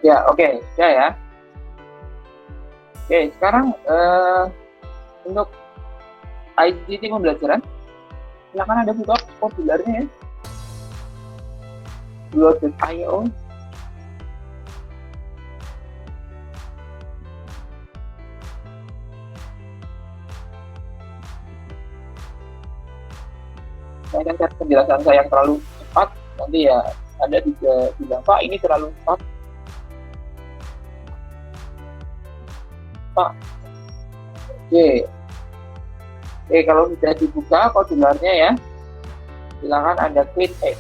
Ya, oke, sudah ya. Oke, sekarang untuk ICT pembelajaran, silakan Anda buka populernya ya. Duo.io. Saya akan cari penjelasan saya yang terlalu cepat, nanti ya Anda bisa bilang, Pak, ini terlalu cepat. Pak. Oke, kalau sudah dibuka modularnya ya, silakan Anda klik X.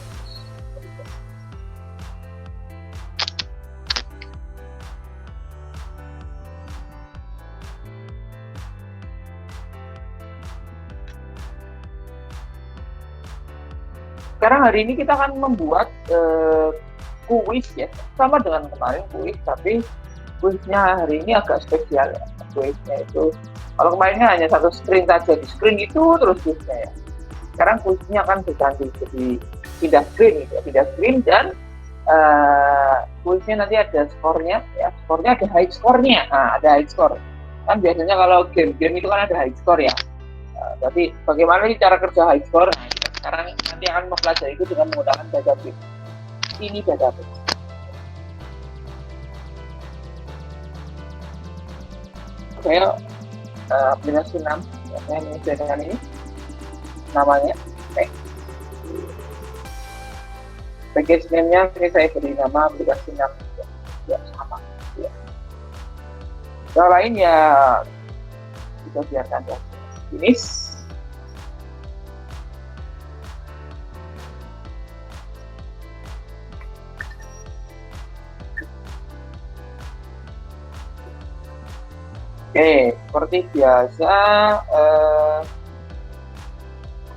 Sekarang hari ini kita akan membuat kuis ya, sama dengan kemarin kuis, tapi kuisnya hari ini agak spesial ya. Kuisnya itu, kalau kemarinnya hanya satu screen saja, di screen itu terus kuisnya ya. Sekarang kuisnya akan berganti jadi pindah screen gitu ya, pindah screen dan kuisnya nanti ada skornya ya, skornya ada high score-nya. Nah, ada high score. Kan biasanya kalau game-game itu kan ada high score ya. Tapi bagaimana sih cara kerja high score? Nah, sekarang nanti akan mempelajari itu dengan menggunakan database. Ini database. Saya aplikasi 6 saya menyesuaikan ini namanya. Package name-nya ini saya beri nama aplikasi 6 ya sama ya. Yang lain ya kita biarkan ya. Finish. Oke, seperti biasa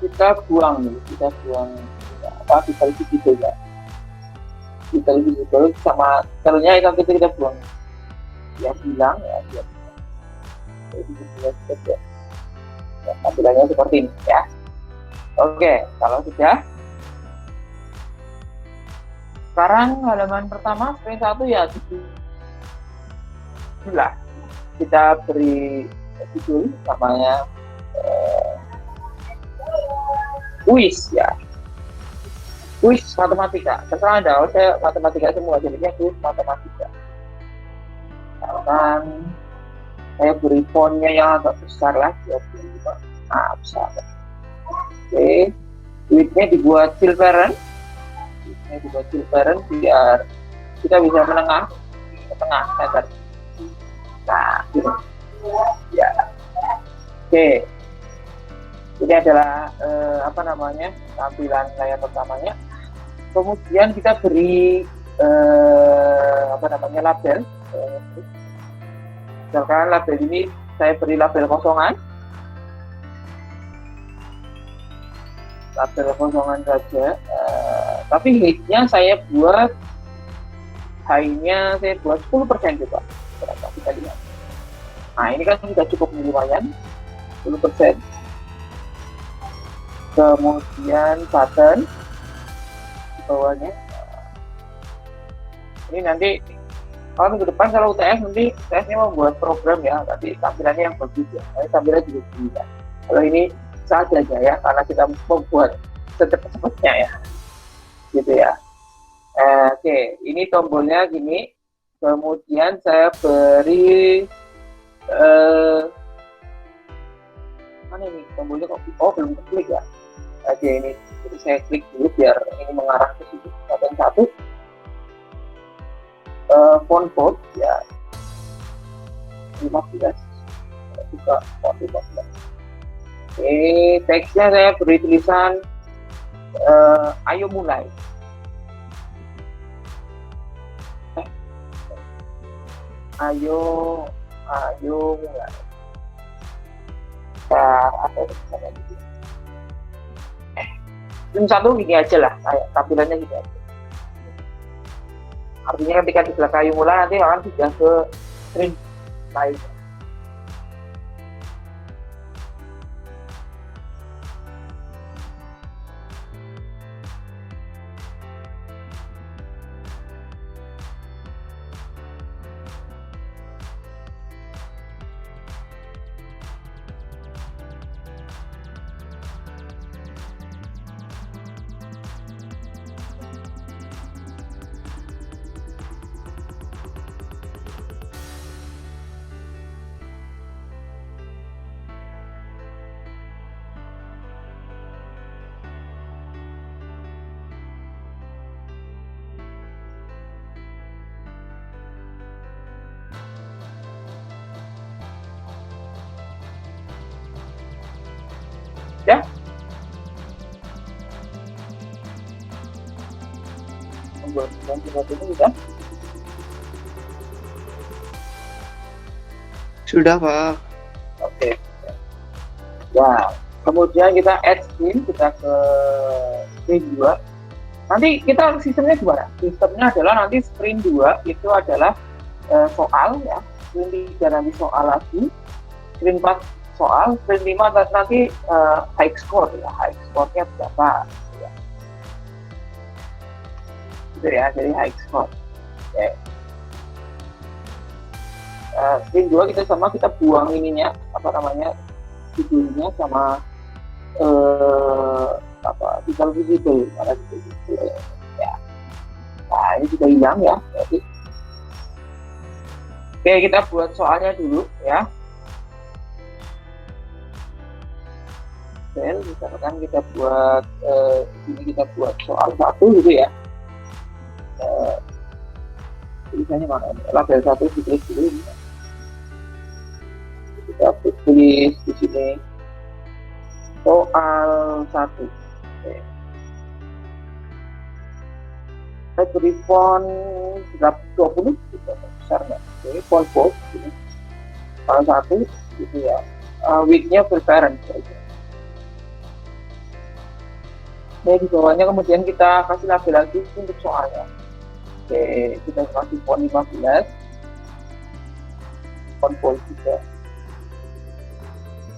kita buang apa kita isi gitu ya. Kita isi gitu sama telnya itu kita buang. Yang bilang ya dia. Jadi ya, tampilannya seperti ini ya. Oke, kalau sudah. Sekarang halaman pertama screen 1 ya judul. Kita beri judul namanya kuis ya, kuis matematika. Terserah Anda, saya matematika semua, jadinya kuis matematika. Kan saya beri fontnya yang agak besar lah, besar. Oke, duitnya dibuat silveren, biar kita bisa menengah ke tengah meter. Nah, gitu. Ya. Oke. Ini adalah tampilan layar pertamanya. Kemudian kita beri label. Misalkan label ini saya beri label kosongan. Label kosongan saja. Tapi height-nya saya buat 10% juga. Kita lihat. Nah, ini kan sudah cukup lumayan, 10%. Kemudian button di bawahnya. Ini nanti kalau minggu depan kalau UTS nanti UTS-nya membuat program ya, tapi tampilannya yang bagus ya. Tapi tampilannya juga gila. Kalau ini saja ya, karena kita membuat secepat-cepatnya ya, gitu ya. Oke, ini tombolnya gini. Kemudian saya beri mana ini tombolnya kok? Oh, belum klik ya. Oke, ini jadi saya klik dulu biar ini mengarah ke situ. Button 1 font ya 15 juga font 15. Oke, teksnya saya beri tulisan ayo mulai. Ayo mulai. Apa gitu. Satu gini aja lah, kayak tampilannya gitu aja. Artinya ketika di belakang ayo mulai nanti akan sudah ke screen lain. buat ini sudah? Sudah, Pak. Oke. Ya, kemudian kita add screen, kita ke screen 2. Nanti kita sistemnya gimana? Sistemnya adalah nanti screen 2 itu adalah soal ya, screen 3 nanti soal lagi, screen 4 soal, screen 5 nanti high score ya, high score-nya berapa ya. Gitu ya, jadi high score. Oke. Screen 2 kita buang ininya, judulnya sama visual mana gitu ya. Nah, ini sudah hilang ya. Jadi, oke, kita buat soalnya dulu ya. Misalkan kita buat ini kita buat soal 1 gitu ya. Tulisannya mana ini? Label 1 ditulis dulu ini. Kita tulis di sini soal 1. Oke. Saya beri font 20 gitu, besarnya. Oke, font bold ini. Soal 1 gitu ya. Width-nya preference. Nah, di bawahnya kemudian kita kasih label lagi untuk soalnya. Oke, kita kasih font 15. Font bold juga.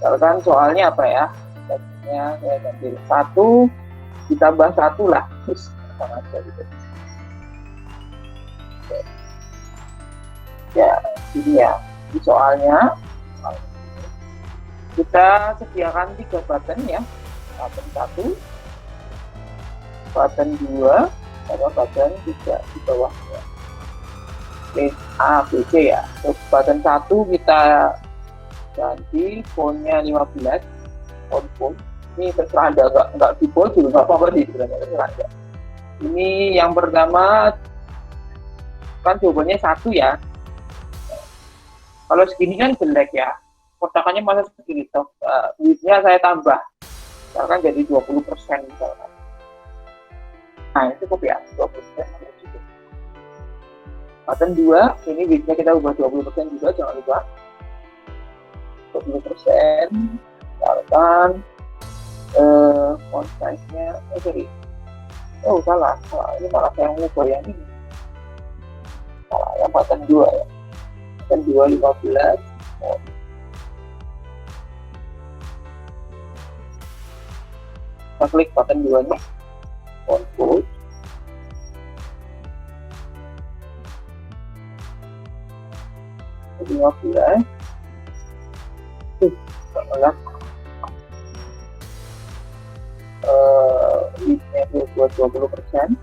Misalkan soalnya apa ya? Tadinya saya ambil 1 ditambah 1 lah. Terus sama aja gitu. Oke. Ya, ini ya. Di soalnya kita sediakan 3 button ya. Button 1, button 2, sama button 3 di bawahnya. List A, B, C ya. Terus button 1 kita ganti fontnya 15, font. Ini terserah Anda, nggak di bold juga nggak apa-apa sih sebenarnya, terserah Anda. Ini yang pertama kan jawabannya 1 ya. Kalau segini kan jelek ya. Kotakannya masa segini toh. Width-nya saya tambah. Misalkan jadi 20% misalkan. Nah, ini cukup ya, 20%. Button 2, ini width-nya kita ubah 20% juga, jangan lupa. 20%. Misalkan font size-nya, salah. Ini malah saya mengubah yang ini. Salah, yang button 2 ya. Button 2, 15. Kita klik button 2-nya. Font bold. Jadi 15. Kita width-nya buat 20%.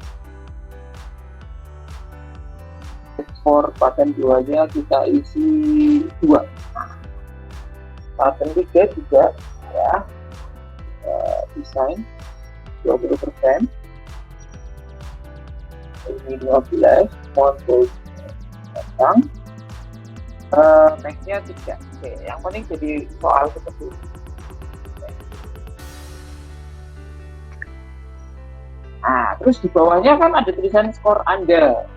For button 2-nya kita isi 2. Button 3 juga ya. Desain 20%. Ini 12. Font bold datang. Next-nya 3. Oke, yang penting jadi soal seperti ini. Nah, terus di bawahnya kan ada tulisan skor Anda.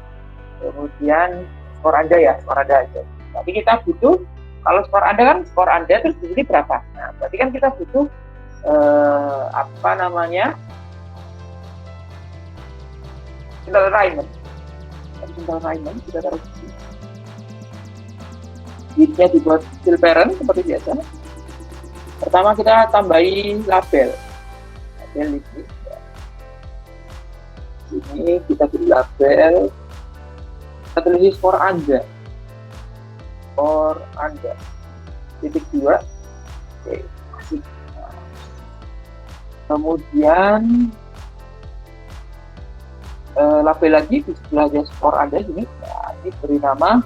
Kemudian skor Anda ya, skor Anda aja. Tapi kita butuh, kalau skor Anda kan skor Anda terus di sini berapa? Nah, berarti kan kita butuh Central alignment. Central alignment kita taruh di sini. Width-nya dibuat fill parent seperti biasa. Pertama kita tambahi label ini. Ini kita beri label. Kita tulis skor Anda. Skor Anda. Titik 2. Oke, kasih. Kemudian label lagi di sebelahnya skor Anda sini. Nah, ini beri nama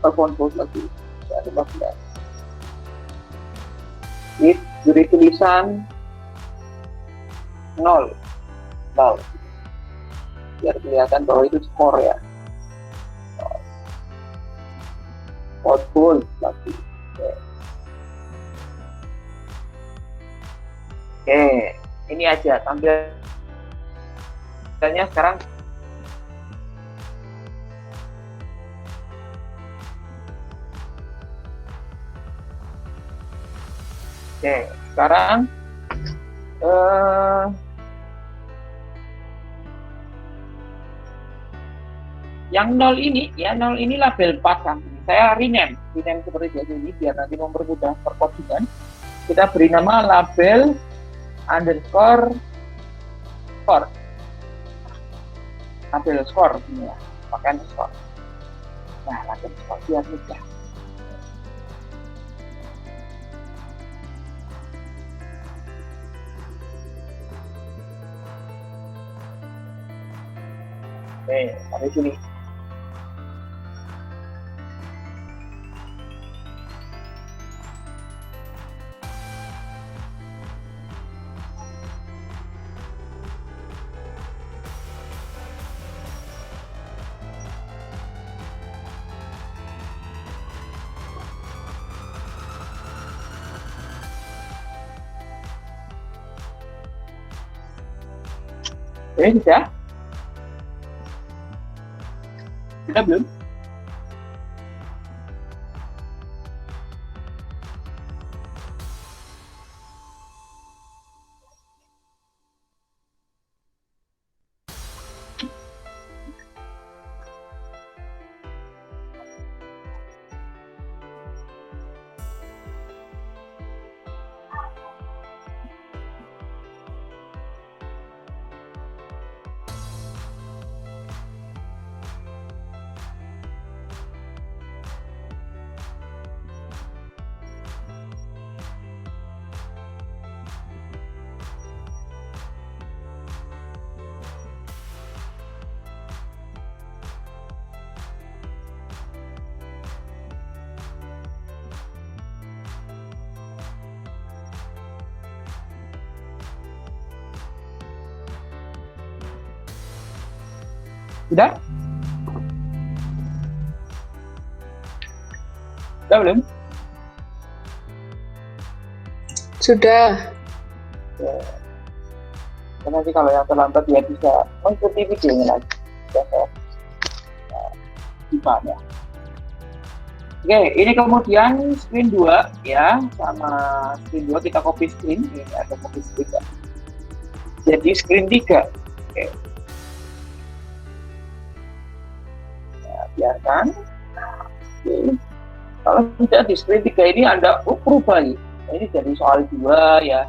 font bold lagi. 15. Ini beri tulisan 0 biar kelihatan bahwa itu skor ya. Font bold lagi. Oke, ini aja tampil Misalnya sekarang oke, sekarang yang 0 ini ya, 0 ini label pasang. Saya rename seperti biasa ini biar nanti mempermudah perkodingan. Kita beri nama label underscore score. Label score ini ya, pakai underscore. Nah, label score biar mudah. Oke, sampai sini. Sudah? Sudah belum? Sudah? Sudah belum? Sudah. Ya. Nanti kalau yang terlambat ya bisa mengikuti videonya lagi. Ya. Oke, ini kemudian screen 2 ya, sama screen 2 kita copy screen, ini ada copy screen ya. Jadi screen 3. Oke. Ya, biarkan. Oke. Kalau sudah di screen 3 ini Anda berubah ya. Ini jadi soal 2 ya.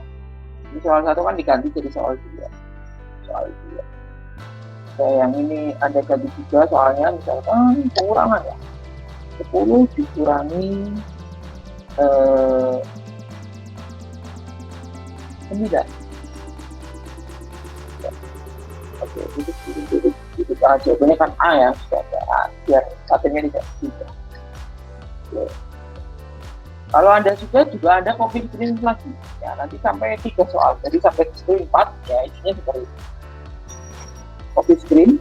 Ini soal 1 kan diganti jadi soal 2. Soal 2. Oke, yang ini Anda ganti juga soalnya misalkan pengurangan ya. 10 dikurangi 9. Oke, itu aja. Ini kan A ya, sudah ada A, biar satunya tidak juga. Kalau Anda sudah juga Anda copy screen lagi. Ya, nanti sampai 3 soal. Jadi sampai screen 4 ya isinya seperti itu. Copy screen.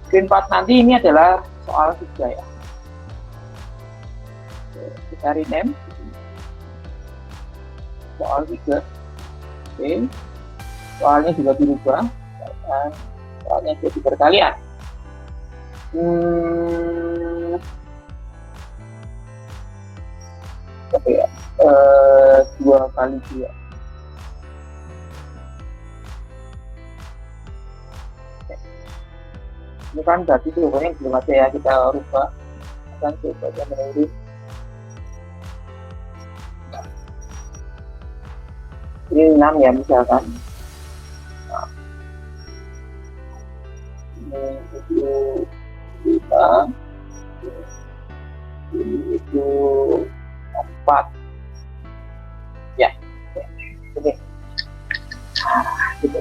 Screen 4 nanti ini adalah soal 3 ya. Oke, kita rename. Soal 3. Oke. Soalnya juga dirubah. Dan soalnya jadi berkalian. Oke ya. 2 kali 2. Ini kan berarti jawabannya belum ada ya, kita rubah dan jawabannya menurut ini 6 ya misalkan. Nah, ini itu 5, ini itu 4 ya, ini gitu.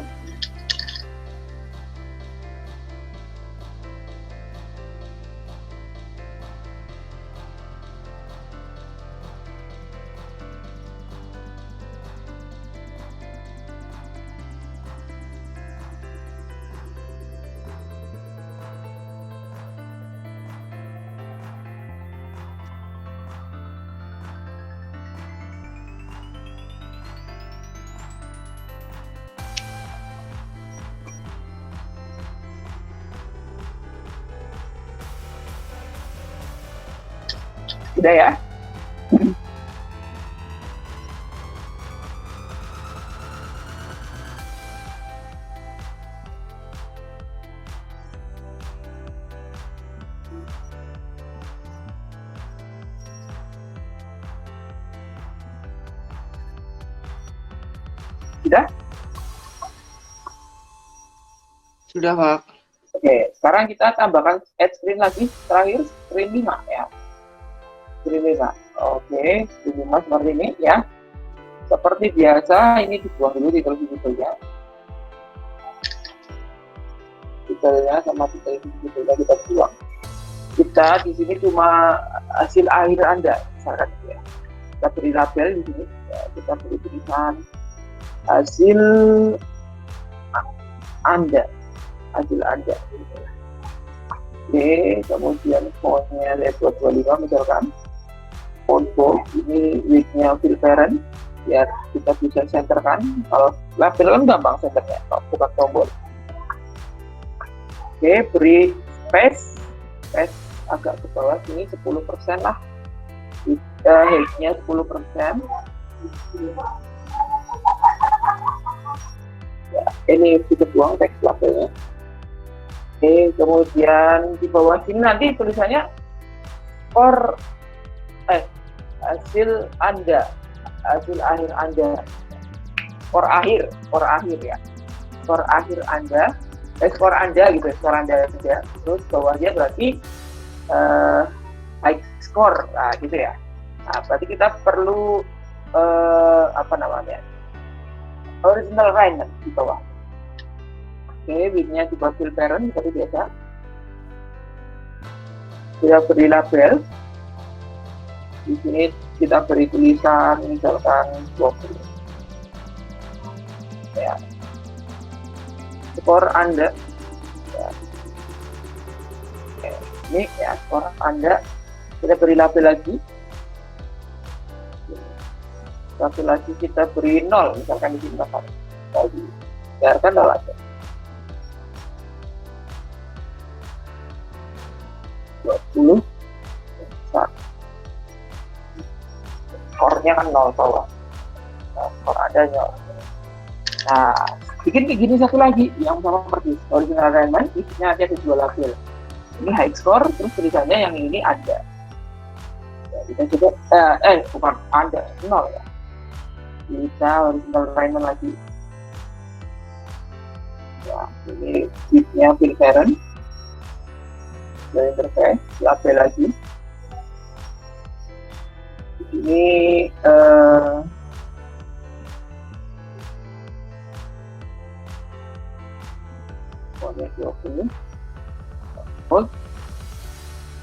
Sudah ya? Sudah? Sudah, Pak. Oke, sekarang kita tambahkan add screen lagi, terakhir screen 5 ya. Screen 5. Oke, screen 5 seperti ini ya. Seperti biasa, ini dibuang dulu titel-titelnya. Titelnya sama titelnya kita buang. Kita di sini cuma hasil akhir Anda, misalkan ya. Kita beri label di sini, ya, kita beri tulisan hasil Anda. Hasil Anda. Oke, kemudian fontnya level 25 misalkan. Font bold, ini width-nya fill parent, biar kita bisa centerkan. Kalau label kan gampang centernya, bukan tombol. Oke, beri space agak ke bawah sini 10% lah. Height-nya 10%. Ya, ini kita buang teks labelnya. Oke, kemudian di bawah sini nanti tulisannya hasil Anda, hasil akhir Anda, skor akhir ya, skor akhir Anda, skor Anda gitu, skor Anda saja. Terus bawahnya berarti high score, nah gitu ya. Nah, berarti kita perlu original alignment di bawah. Oke, width-nya di fill parent seperti biasa. Kita beri label. Di sini kita beri tulisan misalkan 20. Ya. Skor Anda. Ya. Oke, ini ya skor Anda. Kita beri label lagi. Satu lagi kita beri 0, misalkan di sini lagi. Biarkan 0 aja. 20 skornya kan 0 bawah. Nah, skor ada 0. Nah, bikin kayak gini satu lagi yang sama persis. Original alignment, isinya ada di dua label. Ini high score, terus tulisannya yang ini ada. Ya, kita coba, bukan ada, 0 ya. Kita original alignment lagi. Ya, ini width-nya fill parent. Dari interface, label lagi. Ini warna 20.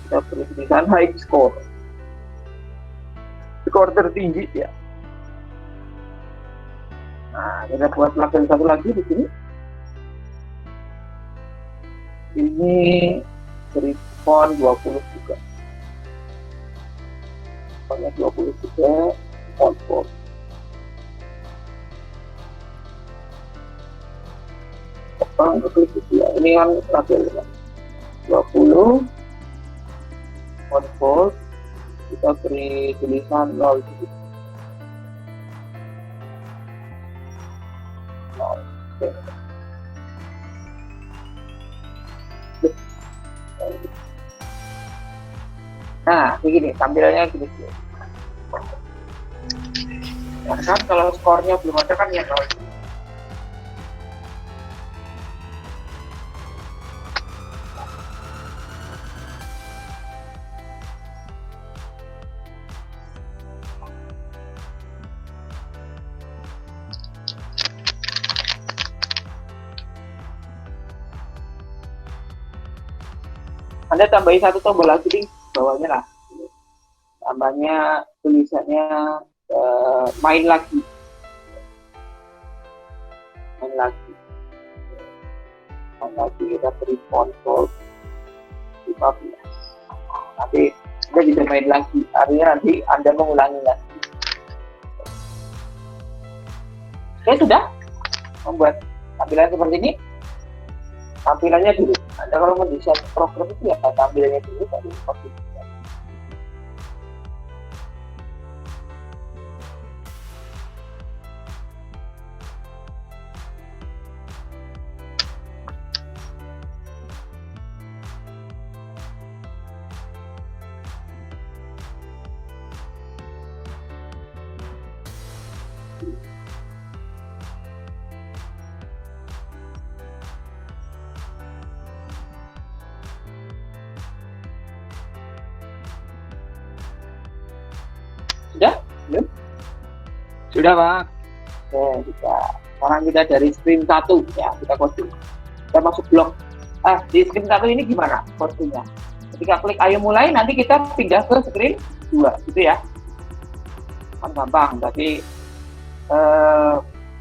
Kita beri tulisan high score. Skor tertinggi ya. Nah, kita buat label satu lagi di sini. Ini beri font 20 juga. Fontnya 20 juga, font bold. Ini kan label 20 font bold, kita beri tulisan 0 gitu. 0. Oke. Nah, begini tampilannya gini. Ya kan kalau skornya belum ada kan ya 0. Anda tambahin satu tombol lagi di bawahnya lah. Tambahnya tulisannya main lagi. Main lagi kita beri font bold 15. Nanti Anda bisa main lagi, artinya nanti Anda mengulangi lagi. Oke, sudah membuat tampilan seperti ini. Tampilannya dulu. Anda kalau mendesain program itu ya tampilannya dulu baru seperti itu. Sudah? Belum? Sudah, Pak. Oke, sekarang kita dari screen 1 ya, kita coding. Kita masuk blok. Di screen 1 ini gimana codingnya? Ketika klik ayo mulai, nanti kita pindah ke screen 2, gitu ya. Kan gampang, berarti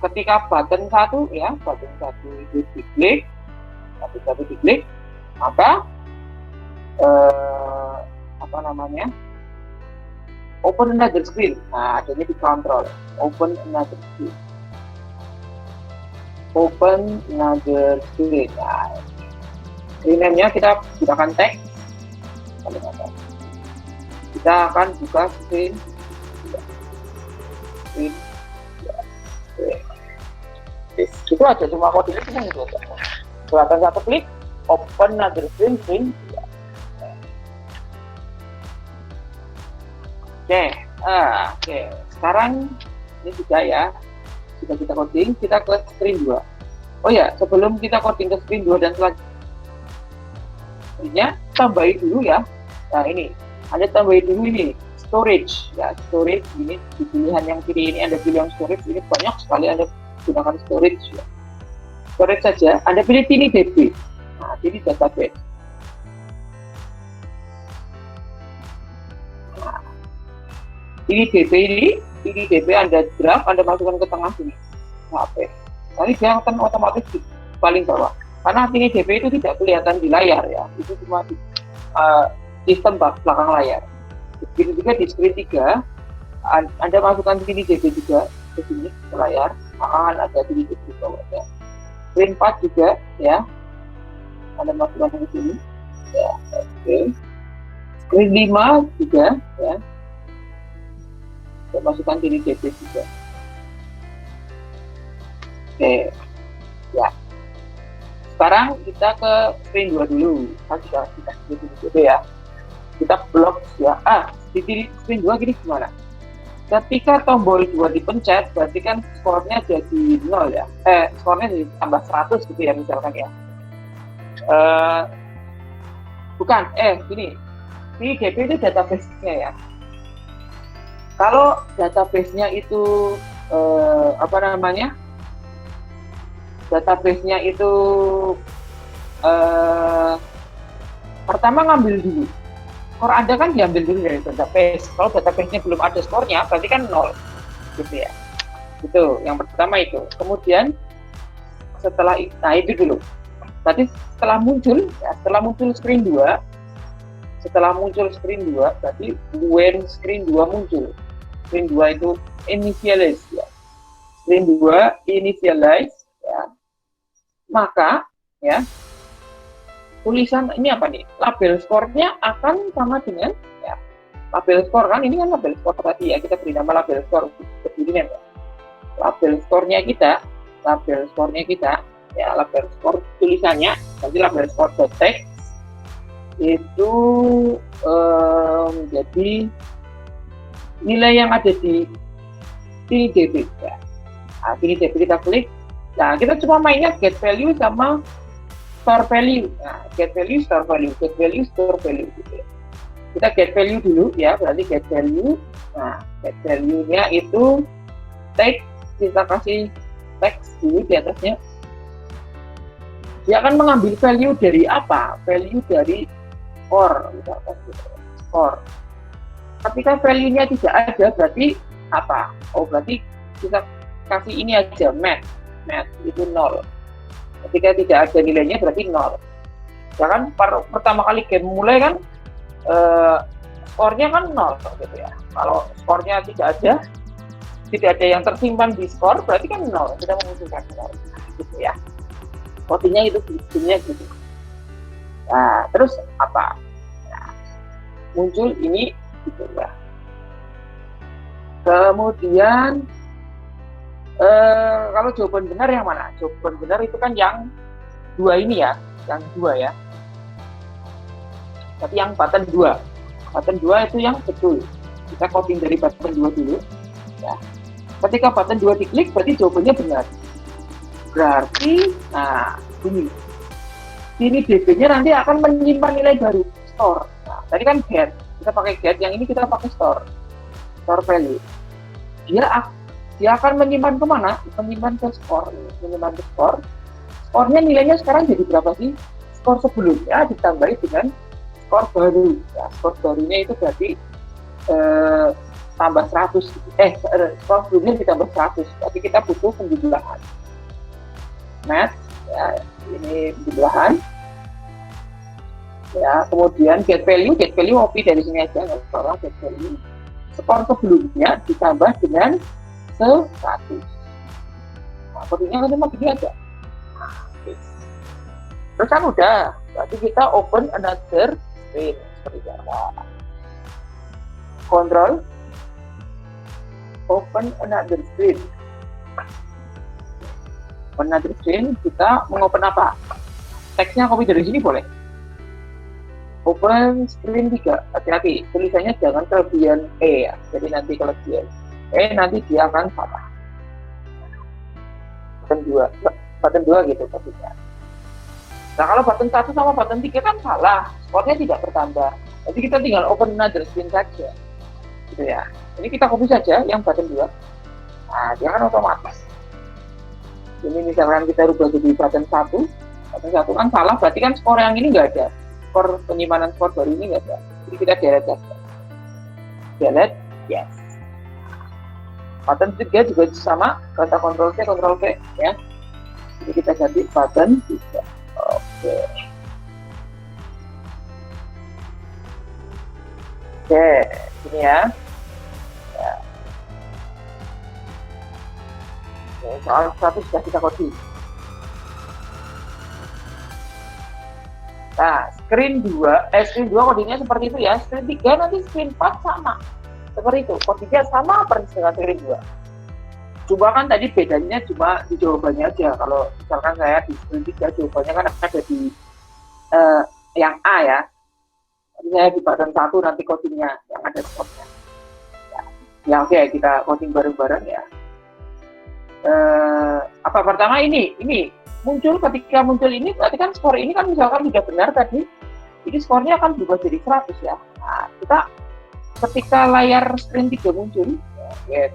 ketika button 1 ya, button 1 itu diklik, satu diklik, maka open another screen. Nah, adanya di control. Open another screen. Open another screen. Nah, screen name-nya kita gunakan tag. Kita akan buka screen. Itu aja, cuma kodenya cuma itu aja. Silakan satu klik, open another screen. Oke. Sekarang ini sudah ya. Sudah kita coding, kita ke screen 2. Oh ya, sebelum kita coding ke screen 2 dan selanjutnya, tambahin dulu ya. Nah ini, Anda tambahin dulu ini, storage. Ya, storage ini di pilihan yang kiri ini Anda pilih yang storage, ini banyak sekali Anda gunakan storage ya. Storage saja, Anda pilih TinyDB. Nah, ini database. Ini DB Anda drag, Anda masukkan ke tengah sini. Nanti dia akan otomatis di paling bawah. Karena ini DB itu tidak kelihatan di layar ya, itu cuma di sistem belakang layar. Begitu juga di screen 3, Anda masukkan sini DB juga ke sini ke layar, akan ada di DB di bawah ya. Screen 4 juga ya, Anda masukkan ke sini. Ya, oke. Screen 5 juga ya. Saya masukkan sini DB juga. Oke, ya. Sekarang kita ke screen 2 dulu. Kan sudah kita dulu ya. Kita blok ya. Di screen 2 gini gimana? Ketika tombol 2 dipencet, berarti kan skornya jadi 0 ya. Skornya jadi tambah 100 gitu ya misalkan ya. Gini. Ini DB itu database-nya ya. Kalau database-nya itu database-nya itu pertama ngambil dulu skor Anda kan diambil dulu dari database. Kalau database-nya belum ada skornya berarti kan 0 gitu ya. Itu yang pertama itu. Kemudian setelah itu dulu. Tadi setelah muncul screen 2, berarti when screen 2 muncul. Screen 2 itu initialize ya. Screen 2 initialize ya. Maka ya tulisan ini apa nih? Label skornya akan sama dengan ya. Label skor kan ini kan label skor tadi ya, kita beri nama label skor begini ya. Label skornya kita ya, label skor tulisannya nanti label skor text itu menjadi nilai yang ada di TinyDB ya. Nah, TinyDB kita klik. Nah, kita cuma mainnya get value sama store value. Nah, get value, store value gitu ya. Kita get value dulu ya, berarti get value. Nah, get value-nya itu text, kita kasih teks dulu di atasnya. Dia akan mengambil value dari apa? Value dari score, misalkan gitu. Score. Ketika value-nya tidak ada, berarti apa? Oh, berarti kita kasih ini aja, math itu 0. Ketika tidak ada nilainya, berarti 0. Ya kan, pertama kali game mulai kan, skornya kan 0 gitu ya. Kalau skornya tidak ada yang tersimpan di skor, berarti kan 0. Kita mengusulkan 0, gitu ya. Kodenya itu sebetulnya gitu. Nah, terus apa? Nah, muncul ini gitu ya. Kemudian kalau jawaban benar yang mana? Jawaban benar itu kan yang 2 ini ya, yang 2 ya. Tapi yang button 2. Button 2 itu yang betul. Kita copy dari button 2 dulu ya. Ketika button 2 diklik berarti jawabannya benar. Berarti nah ini DB-nya nanti akan menyimpan nilai baru store. Nah, tadi kan get, kita pakai get, yang ini kita pakai store. store value. Dia akan menyimpan kemana? Menyimpan ke skor. Skornya nilainya sekarang jadi berapa sih? Skor sebelumnya ditambahi dengan skor baru. Ya, skor barunya itu berarti tambah 100. Skor sebelumnya ditambah 100. Tapi kita butuh penjumlahan. Match, ya, ini penjumlahan. Ya, kemudian get value copy dari sini aja, nggak salah get value. Skor sebelumnya ditambah dengan 100. Nah, kodenya kan cuma begini aja. Terus kan udah, berarti kita open another screen seperti biasa. Control, open another screen. Another screen, kita mengopen apa? Teksnya copy dari sini boleh. Open screen 3, hati-hati, tulisannya jangan kelebihan E ya. Jadi nanti kelebihan E nanti dia akan salah. Button 2 gitu maksudnya. Nah kalau button 1 sama button 3 kan salah, skornya tidak bertambah. Jadi kita tinggal open another screen saja. Gitu ya. Ini kita copy saja yang button 2. Nah, dia kan otomatis. Ini misalkan kita rubah jadi button 1 kan salah, berarti kan skor yang ini nggak ada. Skor penyimpanan skor baru ini nggak ada. Jadi kita delete saja. Delete, yes. Button 3 juga sama, kata Ctrl V ya. Jadi kita ganti button 3. Oke. Oke, ini ya. Soal 1 sudah kita copy. Nah, screen 2 kodenya seperti itu ya. Screen 3 nanti screen 4 sama. Seperti itu, kodenya sama persis dengan screen 2. Cuma kan tadi bedanya cuma di jawabannya aja. Kalau misalkan saya di screen 3 jawabannya kan ada di yang A ya. Jadi saya di button 1 nanti codingnya yang ada skornya. Ya oke, kita coding bareng-bareng ya. Apa pertama ini ketika muncul ini berarti kan skor ini kan misalkan sudah benar tadi, jadi skornya akan berubah jadi 100 ya. Nah, kita ketika layar screen 3 muncul ya,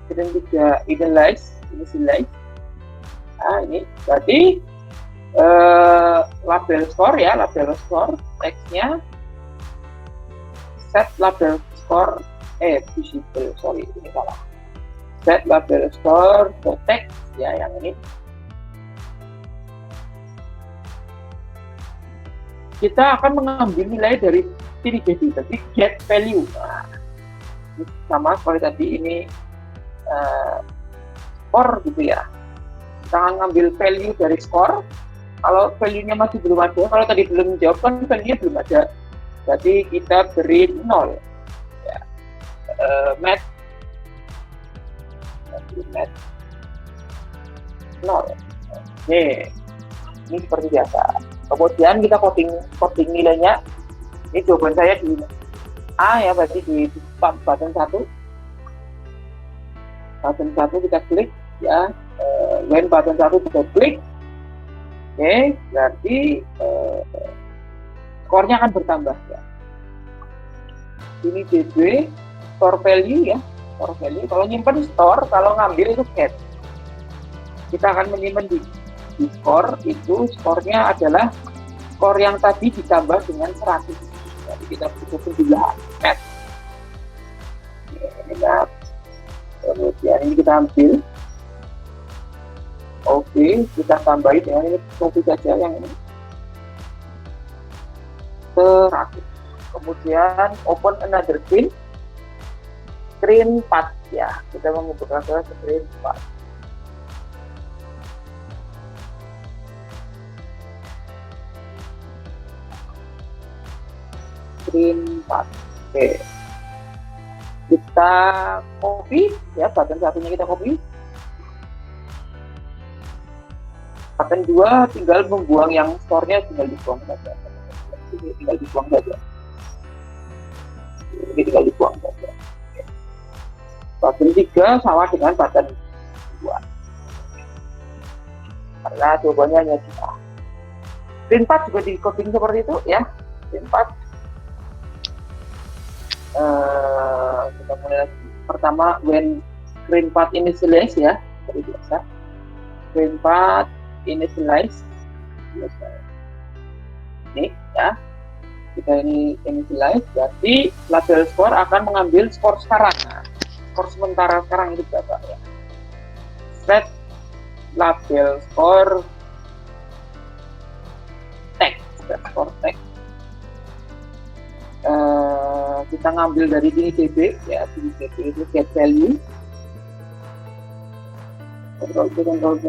screen 3 initialize. Nah, ini berarti label skor teksnya set label skor visible, ini salah. Set label skor text ya, yang ini kita akan mengambil nilai dari sini jadi get value. Nah, ini sama seperti tadi ini skor gitu ya. Kita akan ngambil value dari skor. Kalau value-nya masih belum ada, kalau tadi belum jawab kan value-nya belum ada, jadi kita beri 0 ya. Match 0. Nih, ini seperti biasa. Kemudian kita coding nilainya. Ini jawaban saya di A ya, berarti di button 1. Button 1 kita klik ya. When button 1 kita klik, oke, berarti skornya akan bertambah ya. Ini DB store value ya. Store value, kalau nyimpen store, kalau ngambil itu get. Kita akan menyimpan di skor, itu skornya adalah skor yang tadi ditambah dengan 100. Jadi kita butuh penjumlahan match. Ini match. Kemudian ini kita ambil. Oke, kita tambahin dengan ini copy saja yang ini 100. Kemudian open another screen 4 ya, kita membuka ke screen 4. Screen 4. Oke, kita copy ya, button satunya kita copy. Button 2 tinggal membuang yang skornya, tinggal dibuang saja. Tinggal dibuang saja. Button 3 sama dengan button 2. Karena jawabannya hanya kita. Screen 4 juga di coding seperti itu ya. Screen 4. kita mulai lagi. Pertama, when screen path initialize ya, seperti biasa. Screen path initialize. Ini ya, kita ini initialize, berarti label score akan mengambil skor sekarang. Nah, skor sementara sekarang itu berapa ya? Set label score text, score text. Kita ngambil dari ini DB ya, ini DB itu get value, Ctrl V,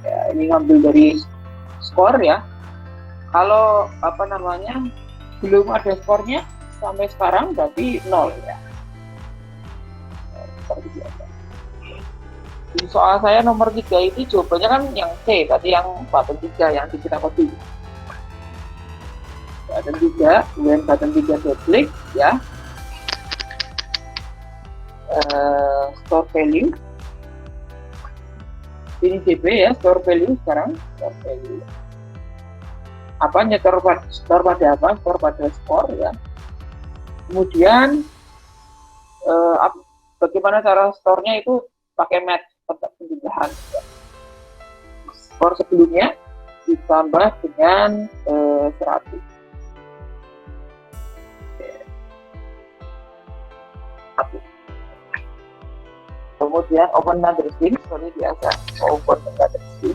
ya, ini ngambil dari skor ya. Kalau apa namanya belum ada skornya sampai sekarang berarti 0 ya. Seperti biasa. Di soal saya nomor 3 ini jawabannya kan yang C, tadi yang button 3 yang kita copy. Button 3, kemudian button 3 klik ya. Store value. Ini DB ya, store value sekarang, store value. Apa nyetor store pada apa? Store pada skor ya. Kemudian bagaimana cara store-nya itu pakai match penjumlahan ya. Skor sebelumnya ditambah dengan 100. Kemudian open another screen, seperti biasa, open another screen.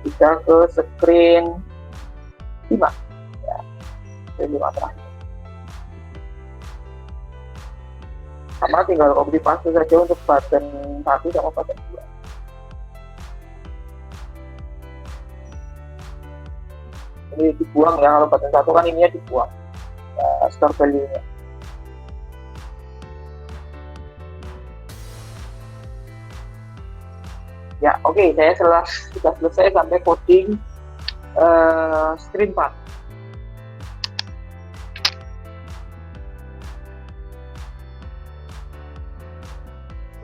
Kita ke screen 5 ya, screen 5 terakhir. Sama tinggal copy paste saja untuk button 1 sama button 2. Ini dibuang ya, kalau button 1 kan ininya dibuang ya, store value-nya. Ya, oke, saya sudah selesai sampai coding screen path.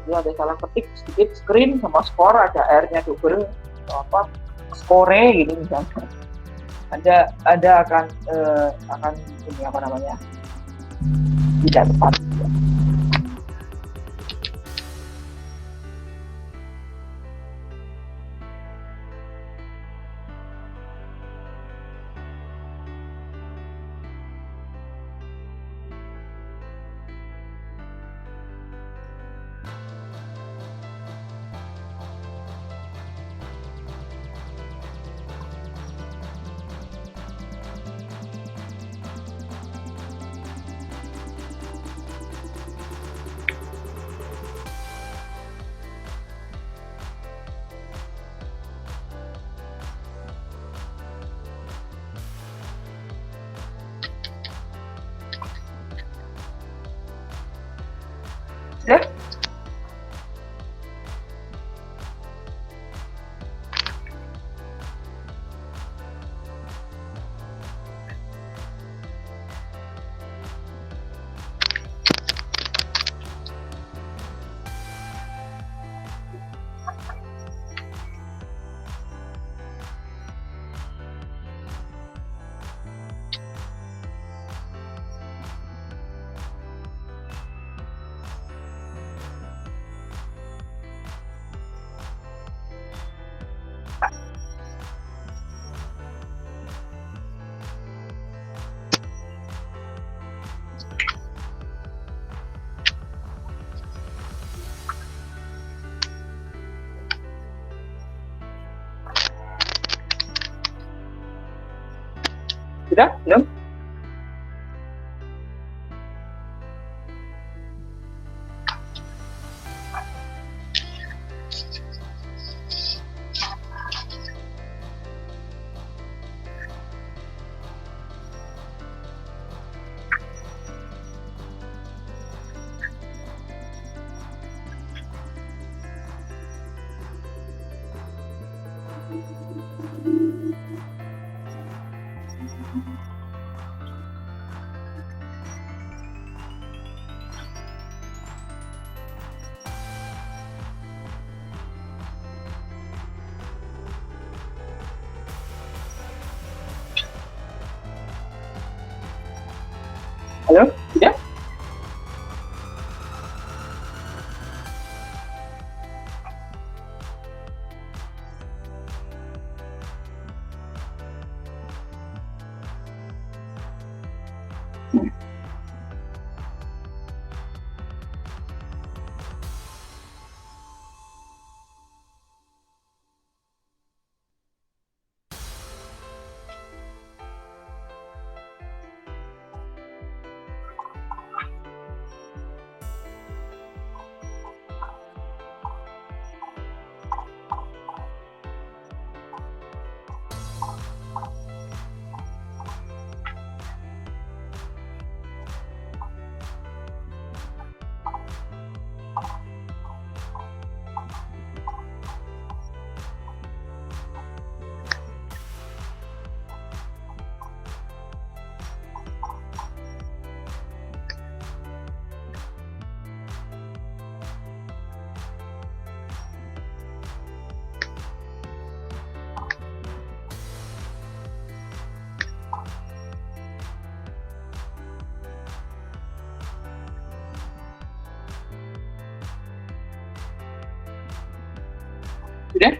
Ini ada salah ketik sedikit, screen sama skor, ada R-nya double, apa score gitu misalnya. Anda akan ini apa namanya tidak tepat. Ya. Sudah? Sudah? Belum? Halo, sudah? Sudah?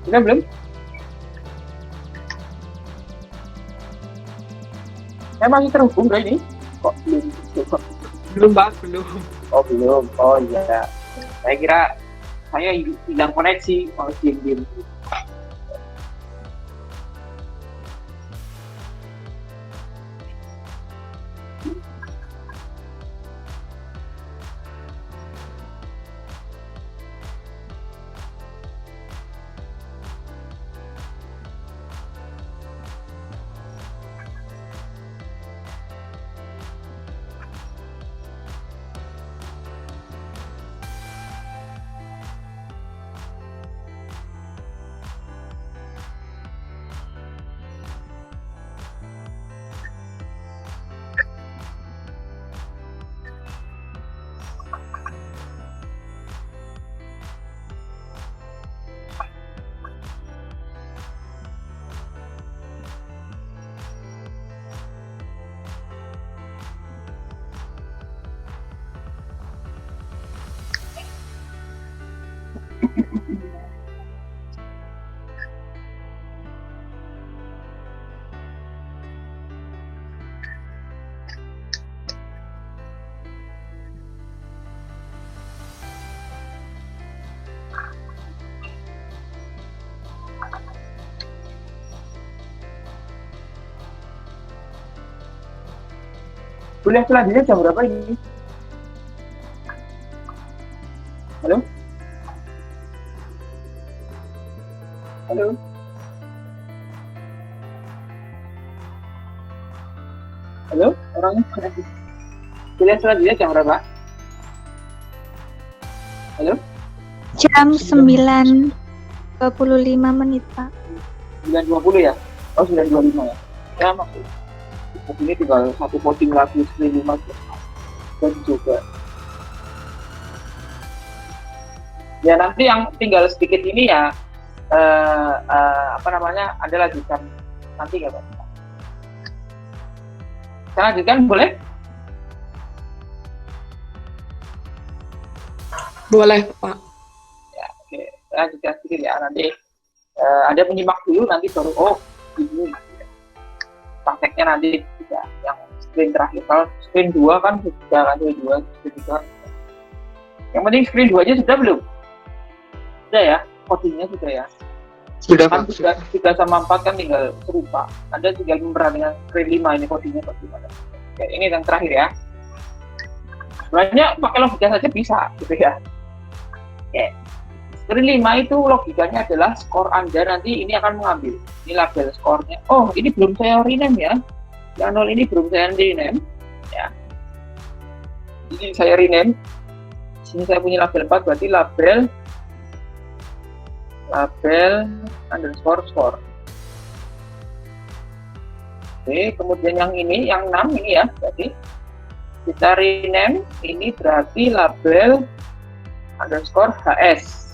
Sudah belum? Saya masih terhubung gak ini? Kok belum? Belum bang, belum. Oh belum. Oh iya. Saya kira saya hilang koneksi. Oh diem. Kuliah selanjutnya jam berapa ini? Halo? Halo? Halo? Orangnya koneksi. Kuliah selanjutnya jam berapa? Halo? Jam 9.25 menit, Pak. 9.20 ya? Oh 9.25 ya? Ya masuk. Ini tinggal satu coding lagi screen 5 dan juga. Ya nanti yang tinggal sedikit ini ya apa namanya? Ada lanjutan nanti ya Pak. Saya lanjutkan boleh? Boleh, Pak. Ya, oke. Saya lanjutkan sedikit ya nanti. Ada menyimak dulu nanti baru ini prakteknya nanti juga yang screen terakhir. Kalau screen 2 kan sudah lanjut 2, screen 3. Yang penting screen 2 aja sudah belum? Sudah ya, codingnya sudah ya. Sudah, Kan Pak. 3 sama 4 kan tinggal serupa. Anda tinggal memperhatikan screen 5 ini codingnya bagaimana. Oke, ini yang terakhir ya. Sebenarnya pakai logika saja bisa gitu ya. Oke. Screen 5 itu logikanya adalah skor Anda nanti ini akan mengambil. Ini label skornya. Oh, ini belum saya rename ya. Yang 0 ini belum saya rename. Ya. Ini saya rename. Sini saya punya label 4, berarti label underscore score. Oke, kemudian yang ini, yang 6 ini ya, berarti kita rename, ini berarti label underscore HS.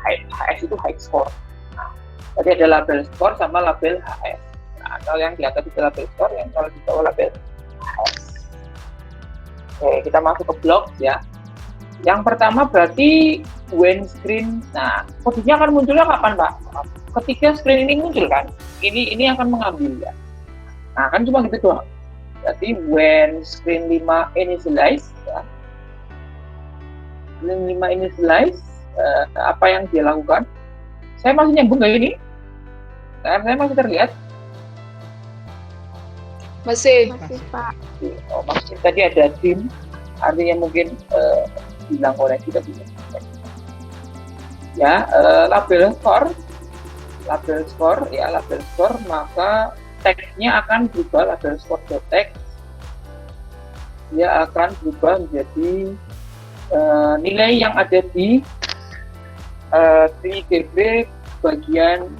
HS itu high score. Nah, jadi ada label score sama label HS. Nah, kalau yang di atas itu label score, yang kalau di bawah label HS. Oke, kita masuk ke blok ya. Yang pertama berarti when screen. Nah, posisinya akan munculnya kapan, Pak? Ketika screen ini muncul kan, ini akan mengambil ya. Nah, kan cuma gitu doang. Berarti when screen 5 initialize ya. Screen 5 initialize, apa yang dia lakukan? Saya masih nyambung nggak ini? Saya masih terlihat? Masih. Masih Pak. Oh, maksudnya tadi ada dim, artinya mungkin bilang koneksi tidak bisa. Ya, label score, maka teksnya akan berubah, label score.text dia akan berubah menjadi nilai yang ada di 3GB bagian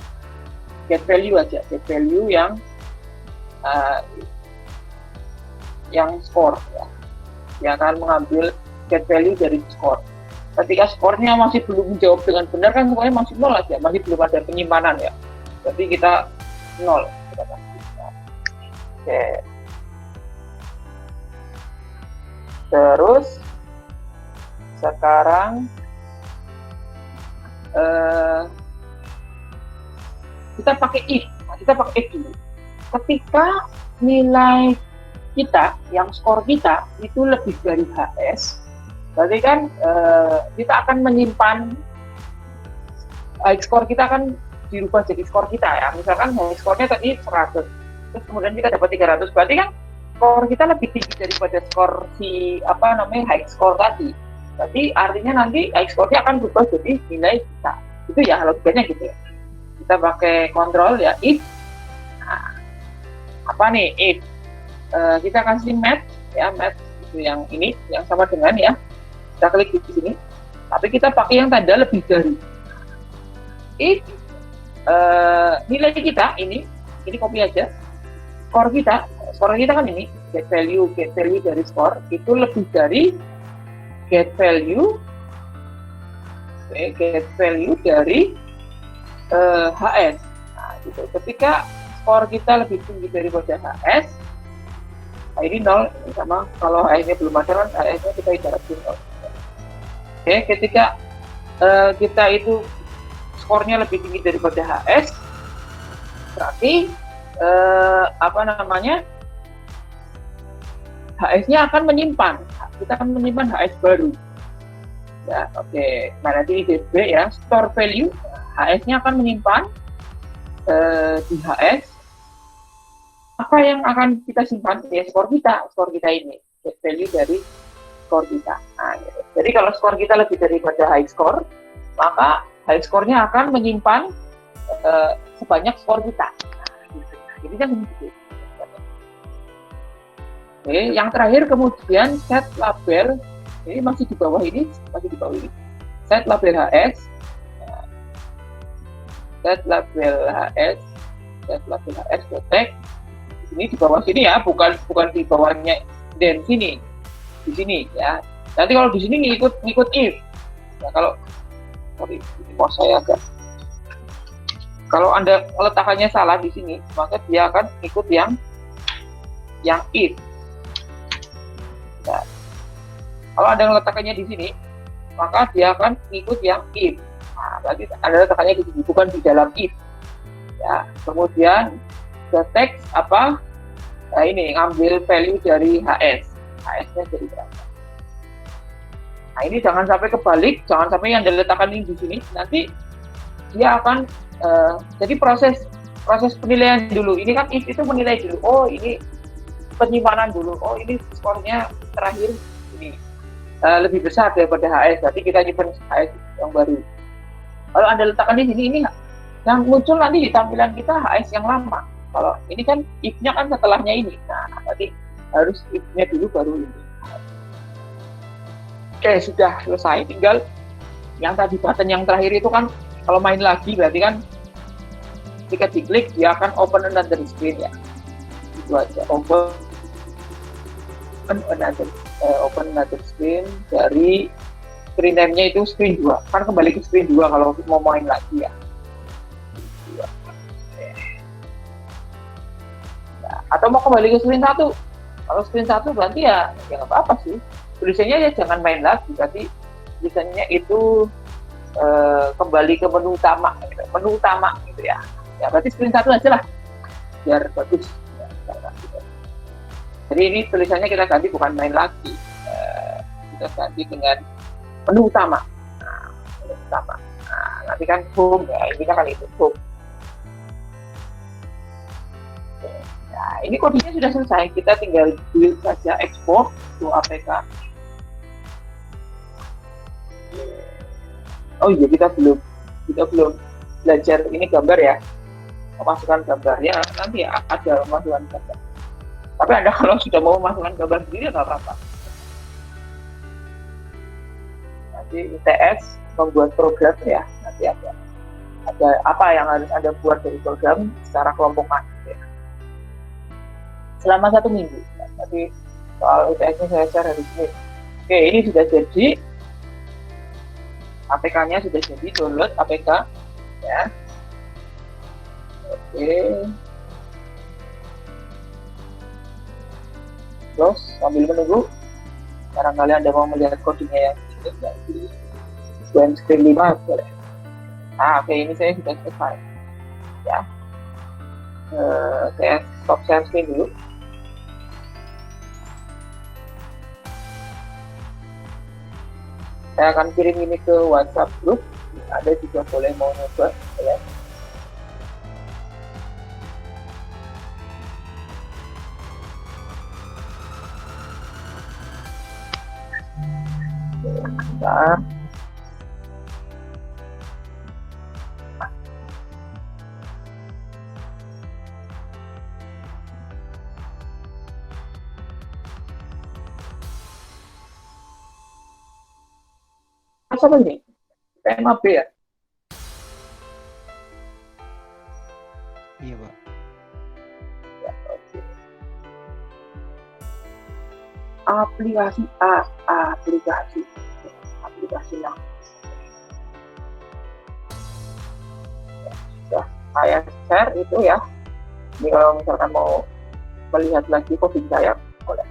get value aja, get value yang score ya. Yang akan mengambil get value dari score. Ketika skornya masih belum menjawab dengan benar kan semuanya masih 0 aja, masih belum ada penyimpanan ya. Berarti kita 0. Oke. Terus sekarang kita pakai if. Nah, kita pakai if dulu. Ketika nilai kita, yang skor kita itu lebih dari HS, berarti kan kita akan menyimpan high score kita akan dirubah jadi skor kita ya. Misalkan high skornya tadi 100, terus kemudian kita dapat 300, berarti kan skor kita lebih tinggi daripada skor si high score tadi. Berarti artinya nanti high score-nya akan berubah jadi nilai kita. Itu ya logikanya gitu ya. Kita pakai kontrol ya if. Nah, apa nih if? Kita kasih match ya, match itu yang ini yang sama dengan ya. Kita klik di sini. Tapi kita pakai yang tanda lebih dari. If nilai kita ini copy aja. Skor kita kan ini get value dari skor itu lebih dari get value dari HS. Nah, gitu. Ketika skor kita lebih tinggi daripada HS, nah ini 0 sama kalau HS-nya belum ada kan HS-nya kita iteratif 0. Oke, ketika kita itu skornya lebih tinggi daripada HS, berarti HS-nya akan menyimpan. Kita akan menyimpan HS baru. Ya, oke. Nah, nanti di DB ya, store value, HS-nya akan menyimpan di HS. Apa yang akan kita simpan? Ya, skor kita ini, get value dari skor kita. Nah, gitu. Jadi kalau skor kita lebih daripada high score, maka high score-nya akan menyimpan sebanyak skor kita. Nah, gitu. Jadi kan begitu. Oke, yang terakhir kemudian set label, ini masih di bawah ini. Set label HS, set label HS, text. Ini di bawah sini ya, bukan di bawahnya dan sini, di sini ya. Nanti kalau di sini ngikut if. Nah, kalau Anda letakkannya salah di sini, maka dia akan ikut yang if. Nah, kalau Anda meletakkannya di sini, maka dia akan ikut yang if. Nah, berarti Anda letakkannya di sini, bukan di dalam if. Ya, kemudian the text Nah, ini ngambil value dari HS. HS-nya jadi berapa? Nah, ini jangan sampai kebalik, jangan sampai yang diletakkan ini di sini, nanti dia akan jadi proses penilaian dulu. Ini kan if itu menilai dulu. Oh, ini penyimpanan dulu. Oh, ini skornya terakhir ini lebih besar daripada HS. Berarti kita nyimpan HS yang baru. Kalau Anda letakkan di sini, ini yang muncul nanti di tampilan kita HS yang lama. Kalau ini kan if-nya kan setelahnya ini. Nah, nanti harus if-nya dulu baru ini. Oke, sudah selesai. Tinggal yang tadi button yang terakhir itu kan kalau main lagi berarti kan ketika diklik dia akan open another screen ya. Itu aja, open another screen dari screen name-nya itu screen 2. Kan kembali ke screen 2 kalau mau main lagi ya. Nah, atau mau kembali ke screen 1. Kalau screen 1 berarti ya nggak apa-apa sih. Tulisannya ya jangan main lagi, berarti tulisannya itu kembali ke menu utama gitu ya. Ya berarti screen 1 aja lah biar bagus ya, gitu. Jadi ini tulisannya kita ganti bukan main lagi, kita ganti dengan menu utama. Nah, nanti kan home ya, ini kan itu home. Nah ini kodenya sudah selesai, kita tinggal build saja, export to APK. Oh iya, kita belum belajar ini gambar ya, memasukkan gambarnya nanti ya, ada memasukkan gambar. Tapi Anda kalau sudah mau memasukkan gambar sendiri nggak apa-apa. Nanti ITS membuat program ya, nanti ada apa yang harus Anda buat dari program secara kelompokan ya. Selama 1 minggu. Nah, nanti soal ITS-nya saya share hari ini. Oke, ini sudah jadi. APK-nya sudah jadi, download APK ya. Oke. Terus sambil menunggu, barangkali Anda mau melihat kodenya yang di screen 5 boleh. Nah, oke, ini saya sudah selesai ya. Saya stop share screen dulu. Saya akan kirim ini ke WhatsApp group. Ada juga boleh mau nyoba ya. Nah. Apa ini? PMAB ya? Iya, Pak. Ya, oke. Aplikasi nah. Ya, saya share itu ya. Ini kalau misalkan mau melihat lagi coding saya, boleh.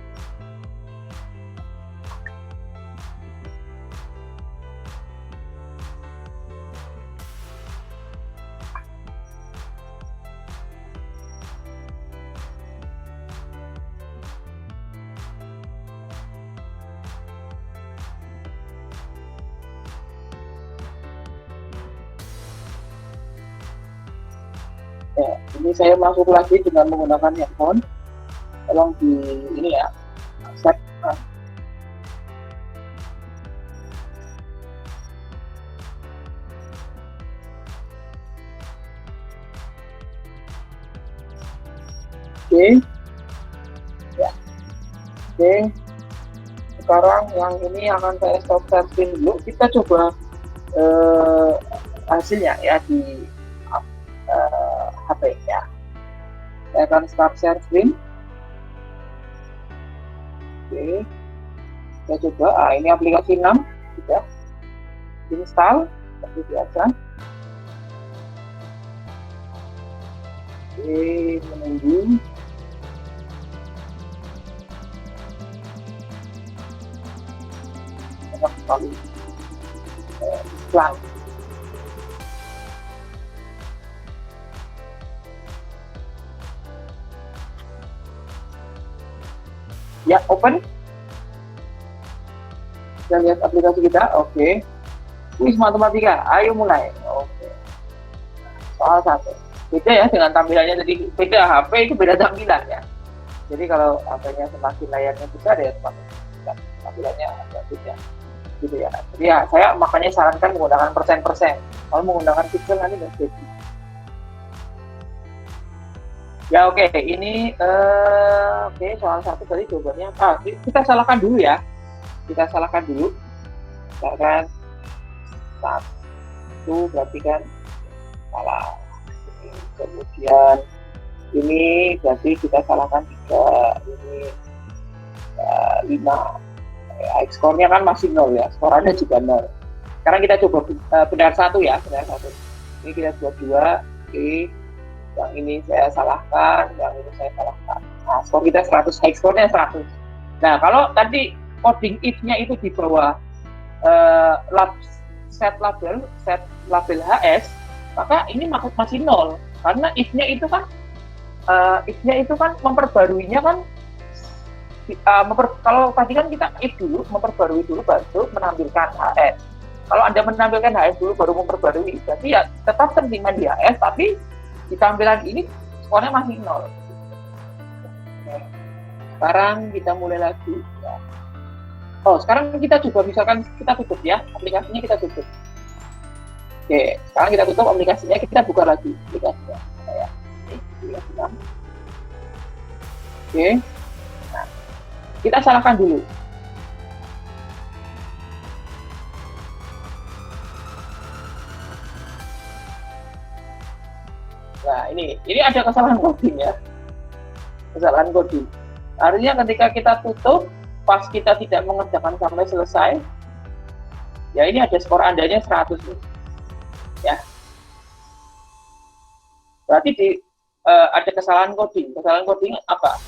Ya, ini saya masuk lagi dengan menggunakan handphone. Tolong di ini ya, set. Oke, ya, oke. Sekarang yang ini akan saya stop sharing dulu. Kita coba hasilnya ya di HP ya. Saya akan start share screen. Oke, saya coba. Ini aplikasi 6 sudah install seperti biasa. Oke, menunggu. Banyak sekali iklan. Ya, open. Kita lihat aplikasi kita. Oke. Kuis matematika. Ayo mulai. Oke. Soal 1. Beda ya dengan tampilannya tadi. Beda HP itu beda tampilan ya. Jadi kalau HP-nya semakin layarnya besar ya semakin tampilannya agak beda. gitu ya. Jadi ya saya makanya sarankan menggunakan persen. Kalau menggunakan pixel nanti nggak jadi. Ya oke, ini oke, soal satu tadi jawabannya kita salahkan dulu ya. Kita salahkan dulu. Misalkan satu berarti kan salah. Kemudian ini berarti kita salahkan 3, ini 5. Skornya kan masih 0 ya, skorannya juga 0. Sekarang kita coba benar satu ya, benar satu. Ini kita buat 2, oke. Yang ini saya salahkan, yang ini saya salahkan. Nah, skor kita 100, high skornya 100. Nah, kalau tadi coding if-nya itu di bawah set label HS, maka ini masih 0. Karena if-nya itu kan memperbaruinya kan kalau tadi kan kita if dulu, memperbarui dulu baru menampilkan HS. Kalau Anda menampilkan HS dulu baru memperbarui, berarti ya tetap tersimpan di HS, tapi di tampilan ini skornya masih 0. Sekarang kita mulai lagi ya. Sekarang kita coba misalkan kita tutup ya, aplikasinya kita tutup. Oke, sekarang kita tutup aplikasinya, kita buka lagi aplikasinya ya. Oke. Nah, kita salahkan dulu. Nah, ini ada kesalahan coding ya. Kesalahan coding. Artinya ketika kita tutup, pas kita tidak mengerjakan sampai selesai, ya ini ada skor Andanya 100 nih. Ya. Berarti ada kesalahan coding. Kesalahan coding apa?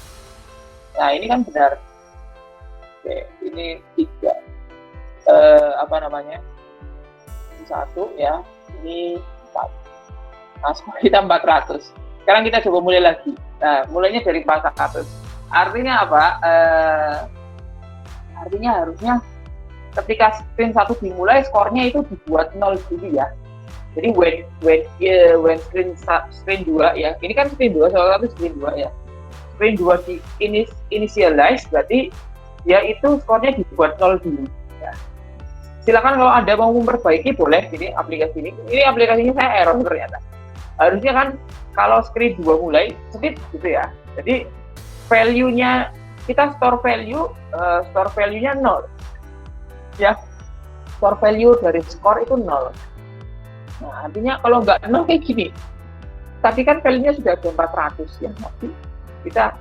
Nah, ini kan benar. Oke, ini 3. Apa namanya? 1 ya. Ini 4. Nah, kita 400. Sekarang kita coba mulai lagi. Nah, mulainya dari 400. Artinya apa? Artinya harusnya ketika screen 1 dimulai, skornya itu dibuat 0 dulu ya. Jadi when screen 2 ya. Ini kan screen 2, soal 1 screen 2 ya. Screen 2 di initialize, berarti ya itu skornya dibuat 0 dulu ya. Silakan kalau Anda mau memperbaiki boleh. Ini aplikasinya saya error ternyata. Harusnya kan kalau screen 2 mulai sedikit gitu ya. Jadi value-nya kita store value-nya 0. Ya. Store value dari skor itu 0. Nah, artinya kalau nggak 0 kayak gini. Tadi kan value-nya sudah ada 400 ya. Tapi kita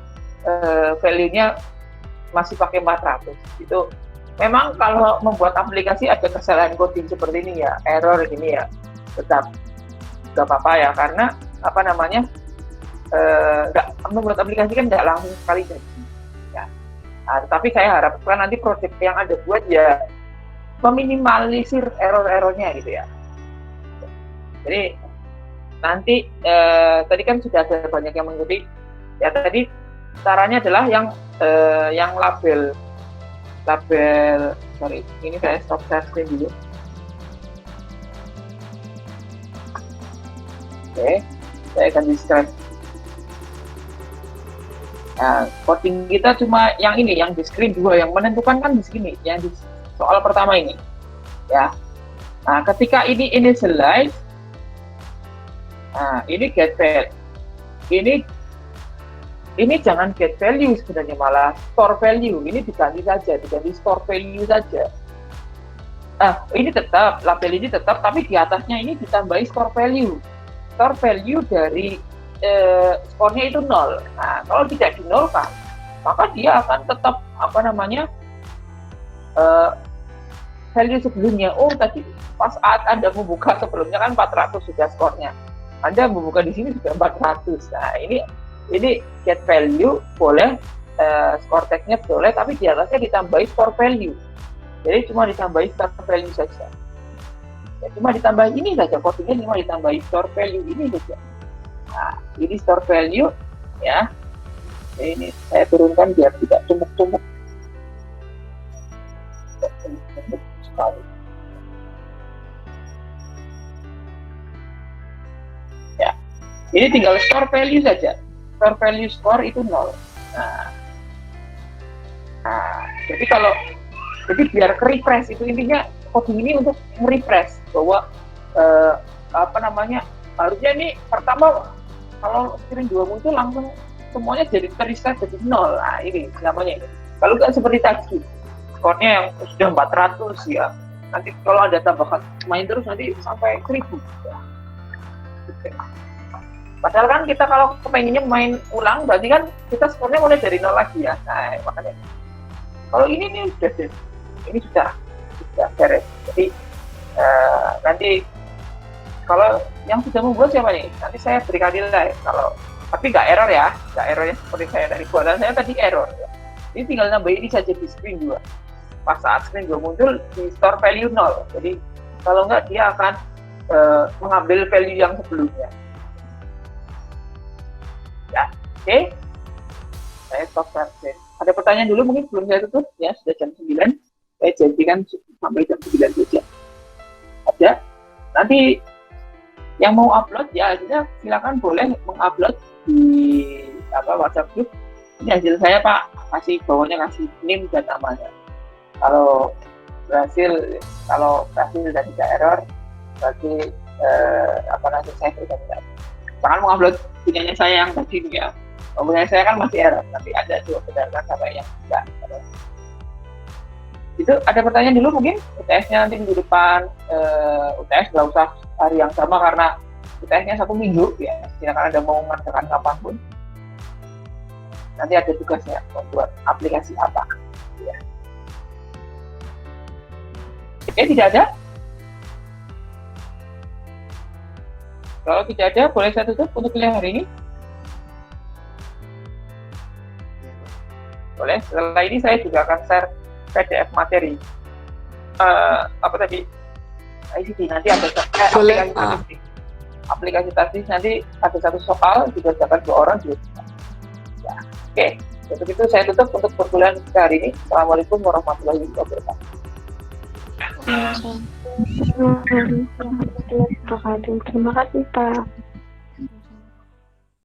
value-nya masih pakai 400. Itu memang kalau membuat aplikasi ada kesalahan coding seperti ini ya, error gini ya. Tetap nggak apa-apa ya, karena apa namanya membuat aplikasi kan nggak langsung sekali jadi ya. Nah, tapi saya harapkan nanti project yang Anda buat ya meminimalisir error-errornya gitu ya. Jadi nanti tadi kan sudah ada banyak yang mengikuti ya. Tadi caranya adalah yang label sorry, ini saya stop share screen dulu. Oke, saya akan di-screen. Nah, coding kita cuma yang ini, yang di screen 2, yang menentukan kan di sini, yang di soal pertama ini. Ya. Nah, ketika ini initialize, nah, ini get value. Ini jangan get value sebenarnya, malah store value. Ini diganti store value saja. Nah, ini tetap, label ini tetap, tapi di atasnya ini ditambahi store value. Store value dari skornya itu 0. Nah, kalau tidak dinolkan, maka dia akan tetap apa namanya value sebelumnya. Oh, tadi pas saat Anda membuka sebelumnya kan 400 sudah skornya. Anda membuka di sini sudah 400. Nah, ini get value boleh, score tag-nya boleh, tapi di atasnya ditambahi store value. Jadi cuma ditambahi store value saja. Ya, cuma ditambah ini saja, codingnya cuma ditambahi store value ini saja. Nah, ini store value ya. Ini saya turunkan biar tidak tumpuk-tumpuk. Sekali. Ya, ini tinggal store value saja. Store value score itu 0. Nah, jadi kalau Jadi biar ke-refresh, itu intinya coding ini untuk nge-refresh bahwa harusnya ini pertama kalau screen 2 muncul langsung semuanya jadi terisak jadi 0. Nah ini namanya ini. Kalau kan seperti tadi skornya yang sudah 400 ya, nanti kalau ada tambahan main terus nanti sampai 1000 ya. Padahal kan kita kalau kepengennya main ulang berarti kan kita skornya mulai dari 0 lagi ya. Nah makanya kalau ini nih sudah deh, ini sudah beres. Jadi nanti kalau yang sudah membuat siapa nih? Nanti saya berikan nilai. Kalau tapi nggak error ya, nggak error ya seperti saya dari buatan saya tadi error. Ya. Ini tinggal nambah ini saja di screen 2. Pas saat screen 2 muncul di store value 0. Jadi kalau nggak dia akan mengambil value yang sebelumnya. Ya, oke. Saya stop share. Ada pertanyaan dulu mungkin sebelum saya tutup ya, sudah jam 9. Saya janjikan sampai jam 9 saja. Ada. Nanti yang mau upload ya akhirnya silakan boleh mengupload di WhatsApp group. Ini hasil saya Pak, kasih bawahnya kasih NIM dan namanya. Kalau berhasil dan tidak error, berarti nanti saya berikan nilai. Jangan mengupload punyanya saya yang tadi ya. Punya saya kan masih error, tapi ada juga benarkan sampai yang tidak. Itu ada pertanyaan dulu mungkin UTS-nya nanti minggu depan. UTS nggak usah hari yang sama karena UTS-nya 1 minggu ya. Silakan Anda mau mengerjakan kapanpun. Nanti ada tugasnya membuat aplikasi apa. Ya. Oke, tidak ada? Kalau tidak ada, boleh saya tutup untuk kuliah hari ini? Boleh. Setelah ini saya juga akan share PDF materi. ICT nanti ada aplikasi statistik nanti ada 1 soal dikerjakan 2 orang juga. Ya. Oke, untuk itu saya tutup untuk perkuliahan kita hari ini. Assalamualaikum warahmatullahi wabarakatuh. Terima kasih Pak.